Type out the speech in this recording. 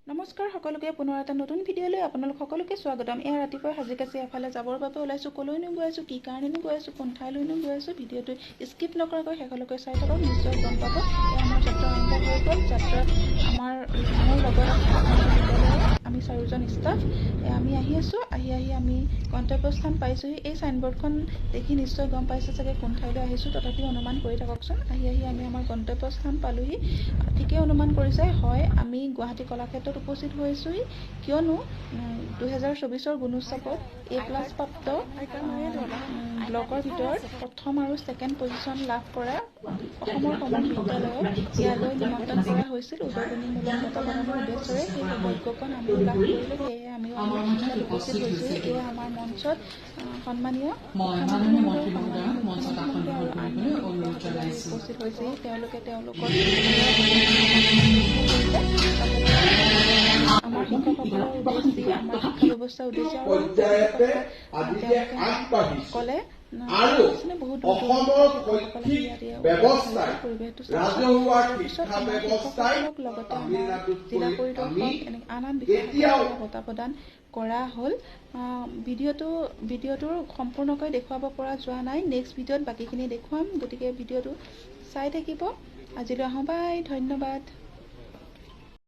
নমস্কাৰ সকলোকে পুনৰ এটা নতুন ভিডিঅ'লৈ আপোনালোক সকলোকে স্বাগতম। এয়া ৰাতিপুৱা সাজি কাচি এফালে যাবৰ বাবে ওলাইছোঁ। কলৈনো গৈ আছোঁ, কি কাৰণেনো গৈ আছোঁ, কোন ঠাইলৈনো গৈ আছোঁ, ভিডিঅ'টো স্কিপ নকৰাকৈ শেষলৈকে চাই থাকক, নিশ্চয় গম পাব। এয়া আমাৰ যাত্ৰা আৰম্ভ হৈ গ'ল। যাত্ৰা মোৰ লগত আমি চাৰিজন ষ্টাফ আমি আহি আছোঁ। আহি আমি গন্তব্যস্থান পাইছোঁহি। এই চাইনবৰ্ডখন দেখি নিশ্চয় গম পাইছে চাগে কোন ঠাইলৈ আহিছোঁ, তথাপিও অনুমান কৰি থাককচোন। আহি আমি আমাৰ গন্তব্যস্থান পালোহি। ঠিকেই অনুমান কৰিছে, হয় আমি গুৱাহাটী কলাক্ষেত্ৰত উপস্থিত হৈছোঁহি, কিয়নো 2024 গুণোৎসৱত A+ প্ৰাপ্ত ব্লকৰ ভিতৰত প্ৰথম আৰু ছেকেণ্ড পজিশ্যন লাভ কৰা অসমৰ কমন বিদ্যালয়ক ইয়ালৈ নিমন্ত্ৰণ কৰা হৈছিল উদগনিমূলক বঁটা প্ৰদানৰ উদ্দেশ্যৰে। সেই সৌভাগ্যখন আমিও লাভ কৰিলোঁ, সেয়েহে আমিও ইয়াত উপস্থিত হৈছোঁহি। এয়া আমাৰ মঞ্চত সন্মানীয় উপস্থিত হৈছেহি। তেওঁলোকৰ আমাৰ শিক্ষকসকলৰ উদ্দেশ্যে, আমাৰ শিক্ষা ব্যৱস্থাৰ উদ্দেশ্যে ক'লে বহুত পৰিৱেশটো তাৰপিছত আমাৰ শিক্ষকসকলক লগতে আমাৰ জিলা পৰিদৰ্শক আন বিষয়সকলক বঁটা প্ৰদান কৰা হ'ল। ভিডিঅ'টো সম্পূৰ্ণকৈ দেখুৱাব পৰা যোৱা নাই, নেক্সট ভিডিঅ'ত বাকীখিনি দেখুৱাম, গতিকে ভিডিঅ'টো চাই থাকিব। আজিলৈ আহোঁ, বাই, ধন্যবাদ।